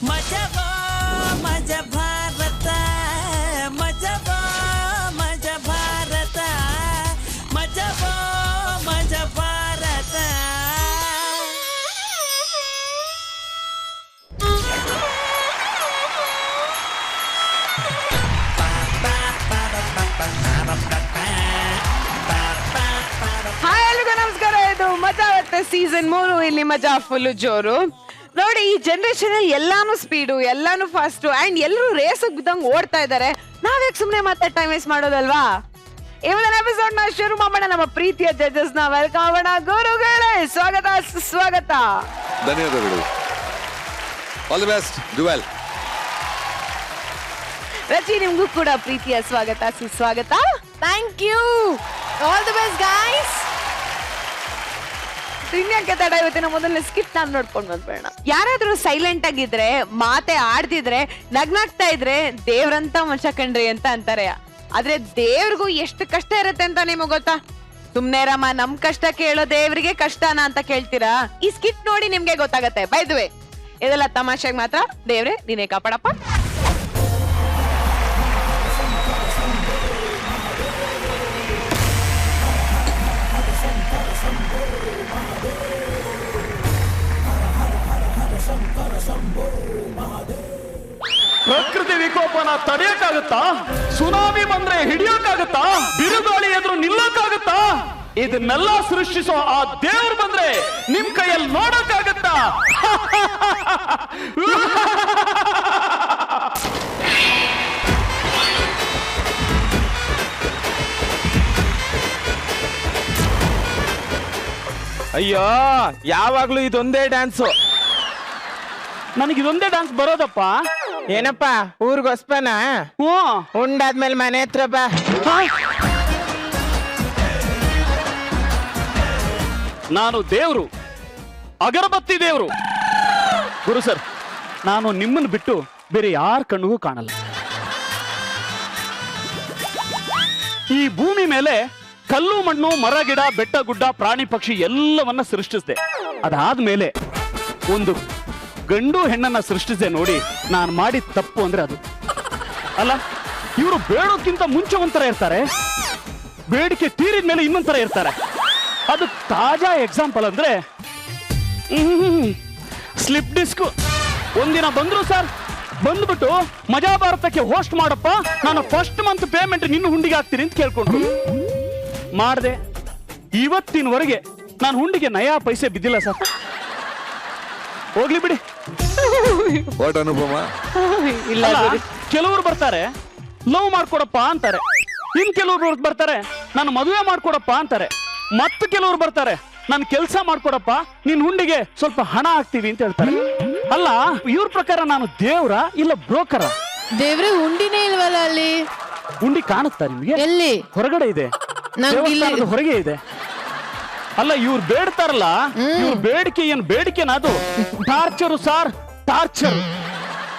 ಮಜಬಾ ಮಜ ಭಾರತ ಮಜಬಾ ಮಜ ಭಾರತ ಮಜಬಾ ಮಜ ಭಾರತ. ಹಾಯ್ ಎಲ್ರಿಗೂ ನಮಸ್ಕಾರ. ಇದು ಮಜಾ ಆಗುತ್ತೆ ಸೀಸನ್ 3. ಇಲ್ಲಿ ಮಜಾ ಫುಲ್ ಜೋರು. ನೋಡಿ, ಈ ಜನರೇಷನ್ ಅಲ್ಲಿ ಎಲ್ಲಾನು ಸ್ಪೀಡು, ಎಲ್ಲಾನು ಫಾಸ್ಟ್ ಅಂಡ್ ಎಲ್ಲರೂ ರೇಸ್ ಬಿದ್ದಂಗ್ ಓಡ್ತಾ ಇದಾರೆ. ನಾವ್ಯಾಕೆ ಸುಮ್ನೆ ಮತ್ತೆ ಟೈಮ್ ವೇಸ್ಟ್ ಮಾಡೋದಲ್ವಾ? ಇವತ್ತಿನ ಎಪಿಸೋಡ್ ನ ಶುರು ಮಾಡೋಣ. ನಮ್ಮ ಪ್ರೀತಿಯ ಜಡ್ಜಸ್ ನ ವೆಲ್ಕಮ್ ಮಾಡೋಣ. ಗುರುಗಳೇ, ಸ್ವಾಗತ ಸುಸ್ವಾಗತ. ಧನ್ಯವಾದಗಳು. All the best. Do well. Rachi, ನಿಮ್ಗೂ ಕೂಡ ಪ್ರೀತಿಯ ಸ್ವಾಗತ ಸುಸ್ವಾಗತ. Thank you. All the best guys. ಇನ್ಯಾಕೆ ತಡ, ಇವತ್ತಿನ ಮೊದಲನೇ ಸ್ಕಿಟ್ ನಾನು ನೋಡ್ಕೊಂಡು ಬಂದ್ಬೇಡ. ಯಾರಾದ್ರೂ ಸೈಲೆಂಟ್ ಆಗಿದ್ರೆ, ಮಾತೆ ಆಡ್ತಿದ್ರೆ, ನಗ್ನಾಗ್ತಾ ಇದ್ರೆ ದೇವ್ರಂತ ಮನುಷ್ಯ ಕಣ್ರಿ ಅಂತ ಅಂತಾರೆ. ಆದ್ರೆ ದೇವ್ರಿಗೂ ಎಷ್ಟು ಕಷ್ಟ ಇರುತ್ತೆ ಅಂತ ನಿಮಗ್ ಗೊತ್ತಾ? ಸುಮ್ನೆ ರಮ್ಮ, ನಮ್ ಕಷ್ಟ ಕೇಳೋ ದೇವ್ರಿಗೆ ಕಷ್ಟನಾ ಅಂತ ಕೇಳ್ತೀರಾ? ಈ ಸ್ಕಿಟ್ ನೋಡಿ ನಿಮ್ಗೆ ಗೊತ್ತಾಗತ್ತೆ. ಬೈ ದ ವೇ, ಇದೆಲ್ಲ ತಮಾಷೆಗೆ ಮಾತ್ರ. ದೇವ್ರೆ ನೀನೇ ಕಾಪಾಡಪ್ಪ. ಪ್ರಕೃತಿ ವಿಕೋಪನ ತಡೆಯಕ್ಕಾಗುತ್ತಾ? ಸುನಾಮಿ ಬಂದ್ರೆ ಹಿಡಿಯೋಕ್ಕಾಗುತ್ತಾ? ಬಿರುಗಾಳಿ ಎದುರು ನಿಲ್ಲಕ್ಕಾಗುತ್ತಾ? ಇದನ್ನೆಲ್ಲ ಸೃಷ್ಟಿಸೋ ಆ ದೇವ್ರು ಬಂದ್ರೆ ನಿಮ್ ಕೈಯಲ್ಲಿ ನೋಡಕ್ಕಾಗತ್ತಾ? ಅಯ್ಯೋ, ಯಾವಾಗ್ಲೂ ಇದೊಂದೇ ಡ್ಯಾನ್ಸು. ನನಗಿದೊಂದೇ ಡ್ಯಾನ್ಸ್ ಬರೋದಪ್ಪ. ಏನಪ್ಪ, ಊರ್ಗೊಸ್ಪನ? ಉಂಡಾದ್ಮೇಲೆ ಮನೆ ಹತ್ರ ಬಾ. ನಾನು ದೇವ್ರು, ಅಗರಬತ್ತಿ ದೇವ್ರು. ಗುರು ಸರ್, ನಾನು ನಿಮ್ಮನ್ನು ಬಿಟ್ಟು ಬೇರೆ ಯಾರ ಕಣ್ಣಿಗೂ ಕಾಣಲ್ಲ. ಈ ಭೂಮಿ ಮೇಲೆ ಕಲ್ಲು ಮಣ್ಣು ಮರ ಗಿಡ ಬೆಟ್ಟ ಗುಡ್ಡ ಪ್ರಾಣಿ ಪಕ್ಷಿ ಎಲ್ಲವನ್ನ ಸೃಷ್ಟಿಸಿದೆ. ಅದಾದ್ಮೇಲೆ ಒಂದು ಗಂಡು ಹೆಣ್ಣನ್ನ ಸೃಷ್ಟಿಸಿದೆ ನೋಡಿ. ನಾನು ಮಾಡಿದ ತಪ್ಪು ಅಂದ್ರೆ ಅದು ಅಲ್ಲ. ಇವರು ಬೇಡೋಕ್ಕಿಂತ ಮುಂಚೆ ಒಂಥರ ಇರ್ತಾರೆ, ಬೇಡಿಕೆ ತೀರಿದ ಮೇಲೆ ಇನ್ನೊಂಥರ ಇರ್ತಾರೆ. ಅದು ತಾಜಾ ಎಕ್ಸಾಂಪಲ್ ಅಂದ್ರೆ ಸ್ಲಿಪ್ ಡಿಸ್ಕ್. ಒಂದಿನ ಬಂದ್ರು ಸರ್, ಬಂದ್ಬಿಟ್ಟು ಮಜಾ ಭಾರತಕ್ಕೆ ಹೋಸ್ಟ್ ಮಾಡಪ್ಪ, ನಾನು ಫಸ್ಟ್ ಮಂತ್ ಪೇಮೆಂಟ್ ನಿನ್ನ ಹುಂಡಿಗೆ ಹಾಕ್ತೀನಿ ಅಂತ ಕೇಳ್ಕೊಂಡ್ರು. ಮಾಡಿದೆ. ಇವತ್ತಿನವರೆಗೆ ನಾನು ಹುಂಡಿಗೆ ನಯಾ ಪೈಸೆ ಬಿದ್ದಿಲ್ಲ ಸರ್. ಹೋಗ್ಲಿ ಬಿಡಿ. ವಾಟ್ ಅನುಪಮ? ಇಲ್ಲ, ಕೆಲವರು ಬರ್ತಾರೆ ಲವ್ ಮಾಡ್ಕೊಡಪ್ಪ ಅಂತಾರೆ, ಇನ್ ಕೆಲವರು ಬರ್ತಾರೆ ನಾನು ಮದುವೆ ಮಾಡ್ಕೊಡಪ್ಪ ಅಂತಾರೆ, ಮತ್ತೆ ಕೆಲವರು ಬರ್ತಾರೆ ನಾನು ಕೆಲಸ ಮಾಡ್ಕೊಡಪ್ಪ, ನಿನ್ ಹುಂಡಿಗೆ ಸ್ವಲ್ಪ ಹಣ ಹಾಕ್ತೀವಿ ಅಂತ ಹೇಳ್ತಾರೆ. ಅಲ್ಲ, ಇವ್ರ ಪ್ರಕಾರ ನಾನು ದೇವ್ರ ಇಲ್ಲ ಬ್ರೋಕರ? ದೇವ್ರೆ ಹುಂಡಿನೇ ಇಲ್ವಲ್ಲ ಅಲ್ಲಿ. ಹುಂಡಿ ಕಾಣುತ್ತಾ ನಿಮ್ಗೆ? ಎಲ್ಲಿ? ಹೊರಗಡೆ ಇದೆ, ದೇವಸ್ಥಾನದ ಹೊರಗೆ ಇದೆ. ಅಲ್ಲ, ಇವ್ರು ಬೇಡ್ತಾರಲ್ಲ, ಇವ್ರ ಬೇಡಿಕೆ ಏನ್ ಬೇಡಿಕೆನ? ಅದು ಟಾರ್ಚರು ಸಾರ್, ಟಾರ್ಚರ್.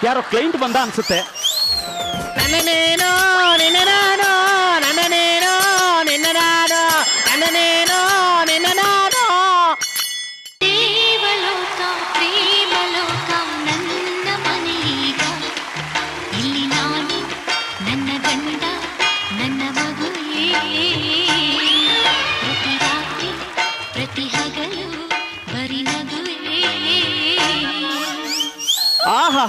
ಯಾರೋ ಕ್ಲೈಂಟ್ ಬಂದ ಅನ್ಸುತ್ತೆ. ನನ್ನನೇನೋ ನಿನ್ನ ನಾನು, ನನ್ನನೇನೋ ನಿನ್ನ ನಾನು, ನನ್ನನೇನೋ ನಿನ್ನ ನಾನು. ದೇವಲೋಕ ಪ್ರೇಮಲೋಕ ನನ್ನ ಮನೆಯೀಗ. ಇಲ್ಲಿ ನಾನು, ನನ್ನ ಗಂಡ, ನನ್ನ ಮಗುವೇ. ಪ್ರತಿ ರಾತ್ರಿ ಪ್ರತಿ ಹಗಲು ಬರಿ ನಗುವೇ. ಆಹಾ,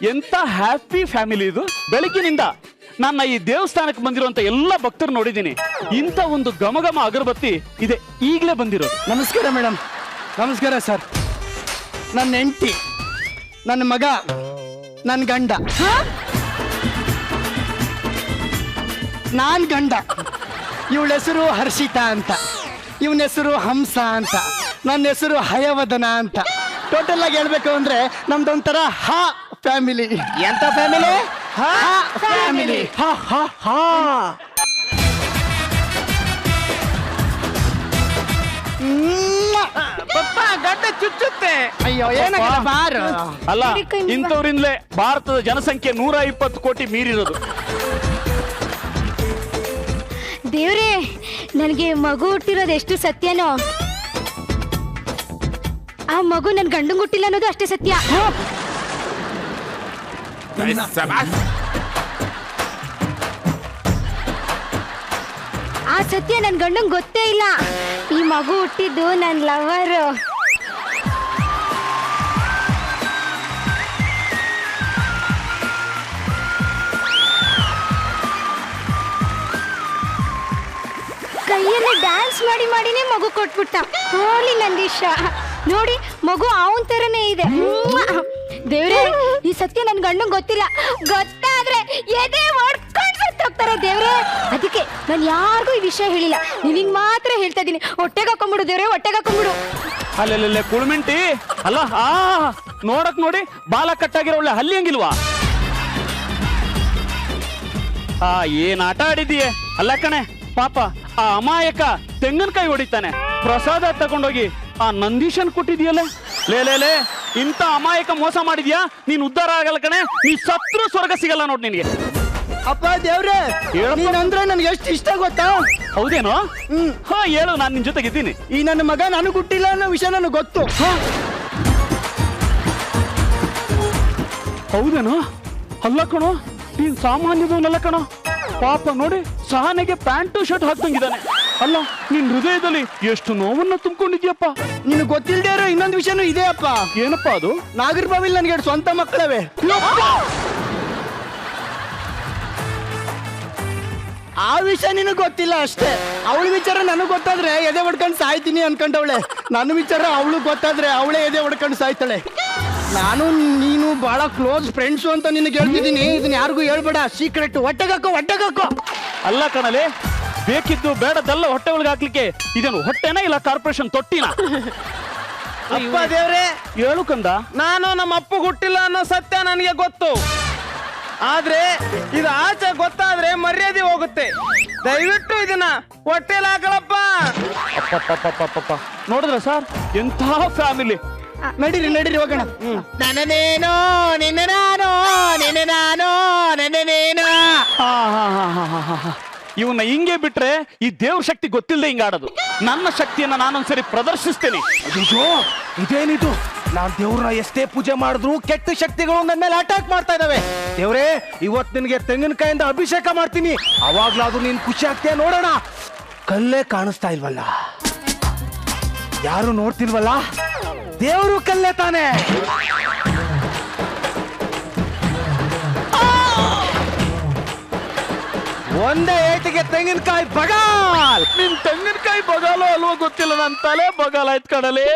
ಎಂತ ಹ್ಯಾಪಿ ಫ್ಯಾಮಿಲಿ ಇದು. ಬೆಳಗಿನಿಂದ ನನ್ನ ಈ ದೇವಸ್ಥಾನಕ್ಕೆ ಬಂದಿರುವಂತ ಎಲ್ಲ ಭಕ್ತರು ನೋಡಿದ್ದೀನಿ. ಇಂಥ ಒಂದು ಘಮಘಮ ಅಗರಬತ್ತಿ ಇದೆ ಈಗಲೇ ಬಂದಿರೋದು. ನಮಸ್ಕಾರ ಮೇಡಮ್. ನಮಸ್ಕಾರ ಸರ್. ನನ್ನ ಹೆಂಡತಿ, ನನ್ನ ಮಗ, ನನ್ನ ಗಂಡ. ನಾನ್ ಗಂಡ. ಇವಳ ಹೆಸರು ಹರ್ಷಿತಾ ಅಂತ, ಇವನ ಹೆಸರು ಹಂಸ ಅಂತ, ನನ್ನ ಹೆಸರು ಹಯವದನ ಅಂತ. ಟೋಟಲ್ ಆಗಿ ಹೇಳ್ಬೇಕು ಅಂದ್ರೆ ನಮ್ದೊಂಥರ ಹಾ ಫ್ಯಾಮಿಲಿ. ಎಂತ ಫ್ಯಾಮಿಲಿ? ಹಾ ಫ್ಯಾಮಿಲಿ. ಹಾ ಹಾ ಹಾ. ಪಪ್ಪ, ಗಡ್ಡ ಚುಚ್ಚುತ್ತೆ. ಅಯ್ಯೋ, ಏನಾಗಲ್ಲ ಬಾರು. ಅಲ್ಲ, ಇಂಥವ್ರಿಂದಲೇ ಭಾರತದ ಜನಸಂಖ್ಯೆ 120 ಕೋಟಿ ಮೀರಿರೋದು. ದೇವ್ರೇ, ನನಗೆ ಮಗು ಹುಟ್ಟಿರೋದು ಎಷ್ಟು ಸತ್ಯನೋ, ಆ ಮಗು ನನ್ ಗಂಡು ಹುಟ್ಟಿಲ್ಲ ಅನ್ನೋದು ಅಷ್ಟೇ ಸತ್ಯ. ಆ ಸತ್ಯ ನನ್ ಗಂಡಂಗ್ ಗೊತ್ತೇ ಇಲ್ಲ. ಈ ಮಗು ಹುಟ್ಟಿದ್ದು ನನ್ ಲವರು. ಕೈಯಲ್ಲಿ ಡ್ಯಾನ್ಸ್ ಮಾಡಿನೇ ಮಗು ಕೊಟ್ಬಿಟ್ಟ. ಹೋಲಿ ನಂದೀಶ, ನೋಡಿ ಮಗು ಅವನ್ ತರನೇ ಇದೆ. ದೇವ್ರೆ, ಈ ಸತ್ಯ ನನ್ ಗಂಡಂಗ್ ಗೊತ್ತಿಲ್ಲ. ಗೊತ್ತಾದ್ರೆ ಎದೆ ಹೊಡ್ಕೊಂಡ್ ಸತ್ತೋಗ್ತಾರೆ ದೇವ್ರೆ. ಅದಕ್ಕೆ ನಾನು ಯಾರಿಗೂ ಈ ವಿಷಯ ಹೇಳಿಲ್ಲ, ನಿನಗ್ ಮಾತ್ರ ಹೇಳ್ತಾ ಇದೀನಿ. ಹೊಟ್ಟೆಗೆ ಹಾಕೊಂಡ್ಬಿಡು ದೇವ್ರೆ, ಹೊಟ್ಟೆಗೆ ಹಾಕೊಂಡ್ಬಿಡು. ಅಲ್ಲೆಲ್ಲೆ ಕುಳ್ಮಿಂಟಿ ಅಲ್ಲ, ನೋಡಕ್ ನೋಡಿ ಬಾಲ ಕಟ್ಟಾಗಿರೋ ಒಳ್ಳೆ ಹಲ್ಲಿ ಹಂಗಿಲ್ವಾ? ಏನ್ ಆಟ ಆಡಿದೀಯ? ಅಲ್ಲ ಕಣೆ ಪಾಪ, ಆ ಅಮಾಯಕ ತೆಂಗಿನಕಾಯಿ ಹೊಡಿತಾನೆ, ಪ್ರಸಾದ ತಗೊಂಡೋಗಿ ಆ ನಂದೀಶನ್ ಕೊಟ್ಟಿದ್ಯಲ್ಲ. ಲೇ ಇಂತ ಅಮಾಯಕ ಮೋಸ ಮಾಡಿದ್ಯಾ, ನೀನ್ ಉದ್ಧಾರ ಆಗಲ್ಲ ಕಣೆ. ನೀ ಸತ್ರು ಸ್ವರ್ಗ ಸಿಗಲ್ಲ ನೋಡ್ ನಿನ್ಗೆ. ಅಪ್ಪ ದೇವ್ರೆ, ನೀನಂದ್ರೆ ನನ್ಗೆ ಎಷ್ಟು ಇಷ್ಟ ಗೊತ್ತಾ? ಹೌದೇನೋ? ಹೇಳು, ನಾನ್ ನಿನ್ ಜೊತೆಗಿದ್ದೀನಿ. ಈ ನನ್ನ ಮಗ ನನಗೆ ಹುಟ್ಟಿಲ್ಲ ಅನ್ನೋ ವಿಷಯ ನನಗೆ ಗೊತ್ತು. ಹೌದೇನೋ? ಅಲ್ಲ ಕಣೋ, ನೀನ್ ಸಾಮಾನ್ಯದವನಲ್ಲ ಕಣೋ. ಪಾಪ ನೋಡಿ, ಸಹನೆಗೆ ಪ್ಯಾಂಟು ಶರ್ಟ್ ಹಾಕ್ತಂಗಿದ್ದಾನೆ. ಅಲ್ಲ, ನಿನ್ ಹೃದಯದಲ್ಲಿ ಎಷ್ಟು ನೋವನ್ನ ತುಂಬಿಕೊಂಡಿದ್ಯಪ್ಪ. ನಿನಗೆ ಗೊತ್ತಿಲ್ಲದೆ ಇರೋ ಇನ್ನೊಂದು ವಿಷಯನೂ ಇದೆ ಅಪ್ಪ. ಏನಪ್ಪ ಅದು? ನಾಗರಬಾವಿಲ್ ನನಗೆ ಸ್ವಂತ ಮಕ್ಕಳವೆ. ಆ ವಿಷಯ ನಿನಗೆ ಗೊತ್ತಿಲ್ಲ ಅಷ್ಟೇ. ಅವಳ ವಿಚಾರ ನನಗೆ ಗೊತ್ತಾದ್ರೆ ಎದೆ ಹೊಡ್ಕೊಂಡು ಸಾಯ್ತೀನಿ ಅನ್ಕೊಂಡವಳೆ. ನನ್ನ ವಿಚಾರ ಅವಳು ಗೊತ್ತಾದ್ರೆ ಅವಳೇ ಎದೆ ಹೊಡ್ಕೊಂಡು ಸಾಯ್ತಾಳೆ. ನಾನು ನೀನು ಬಹಳ ಕ್ಲೋಸ್ ಫ್ರೆಂಡ್ಸು ಅಂತ ನಿನಗೆ ಹೇಳ್ತಿದ್ದೀನಿ. ಇದನ್ನ ಯಾರಿಗೂ ಹೇಳ್ಬೇಡ, ಸೀಕ್ರೆಟ್. ಹೊಟ್ಟೆಗಾಕೋ. ಅಲ್ಲ ಕಣಲೆ, ಬೇಕಿದ್ದು ಬೇಡದಲ್ಲ ಹೊಟ್ಟೆ ಒಳಗೆ ಹಾಕ್ಲಿಕ್ಕೆ. ಇದೇನು ಹೊಟ್ಟೆನ ಇಲ್ಲ ಕಾರ್ಪೊರೇಷನ್ ತೊಟ್ಟಿನ? ಅಪ್ಪ ದೇವ್ರೆ, ಹೇಳು ಕಂದ. ನಾನು ನಮ್ಮ ಅಪ್ಪು ಹುಟ್ಟಿಲ್ಲ ಅನ್ನೋ ಸತ್ಯ ನನಗೆ ಗೊತ್ತು. ಆದ್ರೆ ಇದು ಆಚೆ ಗೊತ್ತಾದ್ರೆ ಮರ್ಯಾದೆ ಹೋಗುತ್ತೆ. ದಯವಿಟ್ಟು ಇದನ್ನ ಹೊಟ್ಟೆಲ್ ಹಾಕಲಪ್ಪ. ನೋಡಿದ್ರ ಸರ್, ಎಂಥ ಫ್ಯಾಮಿಲಿ. ನಡೀರಿ ಹೋಗೋಣ. ನನ್ನನೇನೋ ನಿನ್ನ ನಾನು, ನಿನ್ನ ನಾನು ನನ್ನನೇನೋ. ಇವನ್ನ ಹಿಂಗೆ ಬಿಟ್ರೆ ಈ ದೇವ್ರ ಶಕ್ತಿ ಗೊತ್ತಿಲ್ಲದೆ ಹಿಂಗ ಆಡೋದು. ನನ್ನ ಶಕ್ತಿಯನ್ನ ನಾನೊಂದ್ಸರಿ ಪ್ರದರ್ಶಿಸ್ತೇನೆ. ಅಯ್ಯೋ, ಇದೇನಿದು? ನಾನ್ ದೇವ್ರನ್ನ ಎಷ್ಟೇ ಪೂಜೆ ಮಾಡಿದ್ರು ಕೆಟ್ಟ ಶಕ್ತಿಗಳು ನನ್ನ ಮೇಲೆ ಅಟ್ಯಾಕ್ ಮಾಡ್ತಾ ಇದಾವೆ. ದೇವ್ರೇ, ಇವತ್ತು ನಿನ್ಗೆ ತೆಂಗಿನಕಾಯಿಂದ ಅಭಿಷೇಕ ಮಾಡ್ತೀನಿ. ಅವಾಗ್ಲಾದ್ರೂ ನೀನ್ ಖುಷಿ ಆಗ್ತೀಯ ನೋಡೋಣ. ಕಲ್ಲೇ ಕಾಣಿಸ್ತಾ ಇಲ್ವಲ್ಲ, ಯಾರು ನೋಡ್ತಿಲ್ವಲ್ಲ, ದೇವ್ರು ಕಲ್ಲೇ ತಾನೆ. ಒಂದೇ ಏಟಿಗೆ ತೆಂಗಿನಕಾಯಿ ಬಗಾಲ್. ನಿನ್ ತೆಂಗಿನಕಾಯಿ ಬಗಾಲೋ ಅಲ್ವೋ ಗೊತ್ತಿಲ್ಲ, ನನ್ನ ತಲೆ ಬಗಾಲ ಆಯ್ತು ಕಡಲೆ.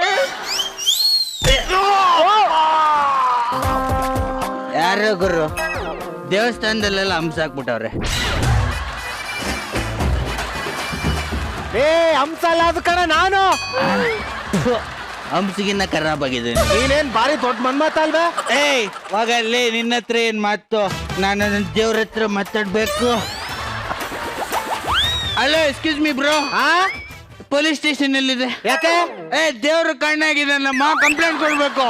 ಯಾರೋ ಗುರು ದೇವಸ್ಥಾನದಲ್ಲೆಲ್ಲ ಹಂಸ ಹಾಕ್ಬಿಟ್ಟವ್ರೆ. ಹಂಸ ಅಲ್ಲ ಅದು ಕಣ, ನಾನು ಹಂಸಿಗಿನ್ನ ಖರಾಬ್ ಆಗಿದ್ದೀನಿ. ನೀನೇನ್ ಬಾರಿ ದೊಡ್ಡ ಮನ್ಮಾತ ಅಲ್ವೇ? ಹೋಗಲ್ಲಿ, ನಿನ್ನ ಹತ್ರ ಏನ್ ಮಾತು? ನಾನು ದೇವ್ರ ಹತ್ರ ಮಾತಾಡ್ಬೇಕು. Hello, excuse me bro. Police station ಎಲ್ಲಿದೆ? ಯಾಕೆ? ದೇವ್ರ ಕಣ್ಣಾಗಿದೆ, ನಮ್ಮ ಕಂಪ್ಲೇಂಟ್ ಕೊಡ್ಬೇಕು.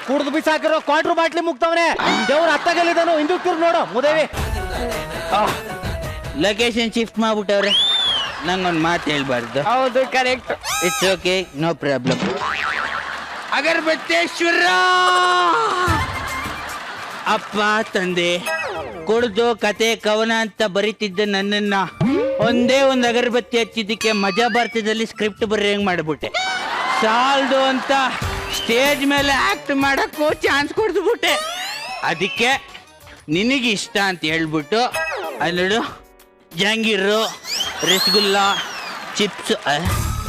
ಕುಡ್ದು ಬಿಸಾಕಿರೋ ಕ್ವಾರ್ಟರ್ ಬಾಟ್ಲಿ ಮುಗ್ತವನೆ. ದೇವ್ರ ಹತ್ತಾಗಲ್ಲಿದ್ದಾನು, ಹಿಂದಕ್ಕೆ ತಿರ್ಗಿ ನೋಡು ಮುದೇವಿ. Location shift ಮಾಡ್ಬಿಟ್ಟವ್ರೆ. ನಂಗೊಂದು ಮಾತು ಹೇಳ್ಬಾರ್ದು. ಹೌದು, correct. It's okay, no problem. Agarabatteshwara ಅಪ್ಪ ತಂದೆ ಕುಡ್ದು ಕತೆ ಕವನ ಅಂತ ಬರೀತಿದ್ದ ನನ್ನನ್ನ ಒಂದೇ ಒಂದು ಅಗರಬತ್ತಿ ಹಚ್ಚಿದ್ದಕ್ಕೆ ಮಜಾ ಭಾರತದಲ್ಲಿ ಸ್ಕ್ರಿಪ್ಟ್ ಬರೆಯಂಗ್ ಮಾಡ್ಬಿಟ್ಟೆ. ಸಾಲ್ದು ಅಂತ ಸ್ಟೇಜ್ ಮೇಲೆ ಆಕ್ಟ್ ಮಾಡಕ್ಕೂ ಚಾನ್ಸ್ ಕೊಡ್ದುಬಿಟ್ಟೆ. ಅದಕ್ಕೆ ನಿನಗಿಷ್ಟ ಅಂತ ಹೇಳ್ಬಿಟ್ಟು ಅಲ್ಲಡು ಜಹಾಂಗೀರು, ರಸಗುಲ್ಲ,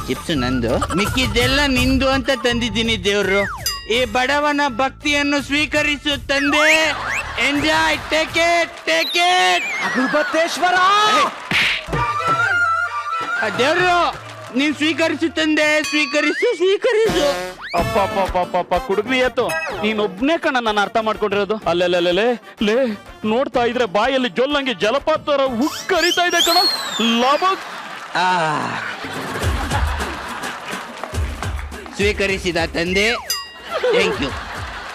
ಚಿಪ್ಸ್ ನಂದು, ಮಿಕ್ಕಿದ್ದೆಲ್ಲ ನಿಂದು ಅಂತ ತಂದಿದ್ದೀನಿ. ದೇವ್ರು ಈ ಬಡವನ ಭಕ್ತಿಯನ್ನು ಸ್ವೀಕರಿಸು ತಂದೆ. Enjoy, take it. ಅಗರಬತ್ತೇಶ್ವರ ದೇವ್ರು ನೀನ್ ಸ್ವೀಕರಿಸು ತಂದೆ, ಸ್ವೀಕರಿಸು. ಅಪ್ಪ ಕುಡುಗ್ನಿ ಎತ್ತು, ನೀನೊಬ್ನೇ ಕಣ ನಾನು ಅರ್ಥ ಮಾಡ್ಕೊಂಡಿರೋದು. ಅಲ್ಲೆಲ್ಲೇ ನೋಡ್ತಾ ಇದ್ರೆ ಬಾಯಲ್ಲಿ ಜೊಲ್ಲಂಗೆ ಜಲಪಾತ ಉಕ್ಕರಿತಾ ಇದೆ ಕಣ. ಸ್ವೀಕರಿಸಿದ ತಂದೆ, ಥ್ಯಾಂಕ್ ಯು.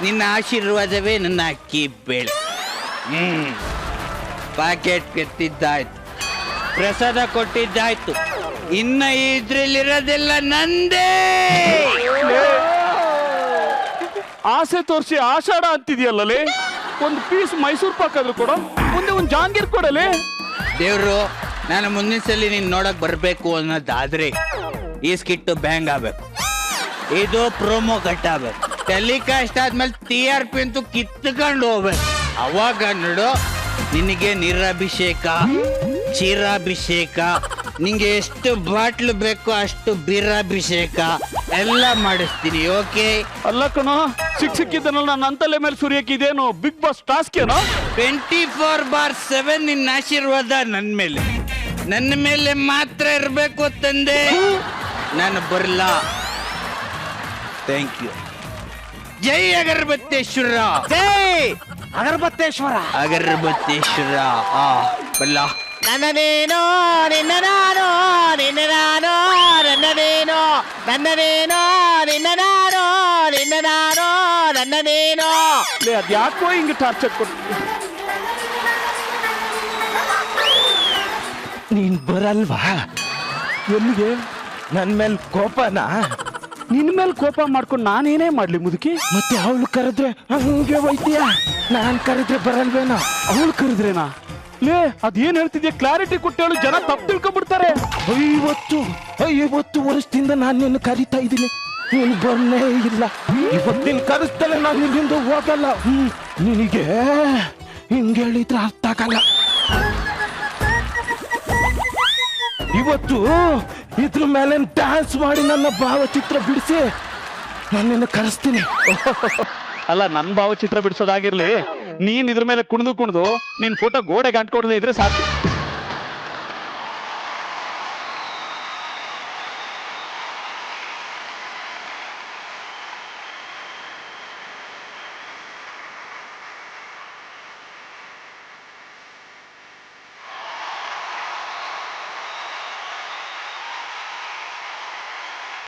ನಿನ್ನ ಆಶೀರ್ವಾದವೇ ನನ್ನ ಅಕ್ಕಿ ಬೇಳೆ. ಪ್ಯಾಕೆಟ್ ಕೆತ್ತಿದ್ದಾಯ್ತು, ಪ್ರಸಾದ ಕೊಟ್ಟಿದ್ದಾಯ್ತು, ಇನ್ನ ಇದ್ರಲ್ಲಿರೋದೆಲ್ಲ ನಂದೇ. ಆಸೆ ತೋರಿಸಿ ಆಷಾಢ ಅಂತಿದ್ಯಲ್ಲೇ. ಒಂದು ಪೀಸ್ ಮೈಸೂರು ಪಾಕ್ ಆದ್ರೂ ಕೊಡೋ, ಮುಂದೆ ಒಂದು ಜಾಂಗೀರ್ ಕೊಡಲಿ. ದೇವ್ರು, ನಾನು ಮುಂದಿನ ಸಲ ನೀನ್ ನೋಡಕ್ ಬರ್ಬೇಕು ಅನ್ನೋದಾದ್ರೆ ಈ ಸ್ಕಿಟ್ ಬ್ಯಾಂಗ್ ಆಗ್ಬೇಕು, ಇದು ಪ್ರೋಮೋ ಕಟ್ ಆಗ್ಬೇಕು, ಟೆಲಿಕಾಸ್ಟ್ ಆದ್ಮೇಲೆ TRP ಅಂತೂ ಕಿತ್ಕೊಂಡು ಹೋಗ್ಬೇಕು. ಅವಾಗ ನೋಡು ನಿನಗೆ ನೀರಾಭಿಷೇಕ, ಕ್ಷೀರಾಭಿಷೇಕ, ನಿಂಗೆ ಎಷ್ಟು ಬಾಟ್ಲು ಬೇಕೋ ಅಷ್ಟು ಬೀರಾಭಿಷೇಕ ಎಲ್ಲ ಮಾಡಿಸ್ತೀನಿ. ಓಕೆ? ಅಲ್ಲ ಕಣೋ, ಸಿಕ್ಕಿದ್ದನಲ್ಲ ನನ್ನ ಅಂತಲೆ ಮೇಲೆ ಸುರಿಯಕ್ಕೆ ಇದೇನು ಬಿಗ್ ಬಾಸ್ ಟಾಸ್ಕ್ ಏನೋ? 24/7 ನಿನ್ನ ಆಶೀರ್ವಾದ ನನ್ನ ಮೇಲೆ ಮಾತ್ರ ಇರಬೇಕು ತಂದೆ. ನಾನು ಬರಲ್ಲ. Thank you. ಜೈ ಅಗರಬತ್ತೇಶ್ವರ. ಜೈ ಅಗರಬತ್ತೇಶ್ವರ. ಅಗರಬತ್ತೇಶ್ವರ. ಬಲ್ಲ. ನನ್ನದೇನೋ ನಿನ್ನ ನಾನು, ನಿನ್ನ ನಾನು ನನ್ನದೇನೋ, ನನ್ನದೇನೋ ನಿನ್ನ ನಾನು, ನಿನ್ನ ನಾನು ನನ್ನದೇನೋ. ಅದ್ಯಾಕೋ ಹಿಂಗೆ ಟಾರ್ಚರ್ ಕೊಟ್ಟು? ನೀನ್ ಬರಲ್ವಾ? ಎಲ್ಲಿಗೆ? ನನ್ ಮೇಲ್ ಕೋಪನಾ? ನಿನ್ ಮೇಲೆ ಕೋಪ ಮಾಡ್ಕೊಂಡು ನಾನೇನೇ ಮಾಡ್ಲಿ ಮುದುಕಿ? ಮತ್ತೆ ಅವಳು ಕರೆದ್ರೆ ಹಂಗೆ ಹೋಯ್ತೀಯ, ನಾನ್ ಕರೆದ್ರೆ ಬರಲ್ವೇನೋ? ಅವಳು ಕರೆದ್ರೇನಾ? ಲೇ, ಅದೇನ್ ಹೇಳ್ತಿದ್ಯಾ? ಕ್ಲಾರಿಟಿ ಕೊಟ್ಟೇಳು, ಜನ ತಪ್ಪು ತಿಳ್ಕೊಂಡ್ಬಿಡ್ತಾರೆ. 50 ವರ್ಷದಿಂದ ನಾನು ನಿನ್ನ ಕರಿತಾ ಇದ್ದೀನಿ, ನೀನು ಬರ್ನೇ ಇಲ್ಲ. ಇವತ್ತಿನ ಕರೆಸ್ತಲೆ ನಾನು ಇಲ್ಲಿಂದ ಹೋಗಲ್ಲ. ನಿನಗೆ ಹಿಂಗೆ ಹೇಳಿದ್ರೆ ಅರ್ಥ ಆಗಲ್ಲ. ಇವತ್ತು ಇದ್ರ ಮೇಲೆ ಡ್ಯಾನ್ಸ್ ಮಾಡಿ ನನ್ನ ಭಾವಚಿತ್ರ ಬಿಡಿಸಿ ನಾನು ನಿನ್ನ ಕರೆಸ್ತೀನಿ. ಅಲ್ಲ, ನನ್ ಭಾವಚಿತ್ರ ಬಿಡಿಸೋದಾಗಿರ್ಲಿ, ನೀನ್ ಇದ್ರ ಮೇಲೆ ಕುಣಿದು ನಿನ್ ಫೋಟೋ ಗೋಡೆಗೆ ಅಂಟ್ಕೊಡದೆ ಇದ್ರೆ ಸಾಕು.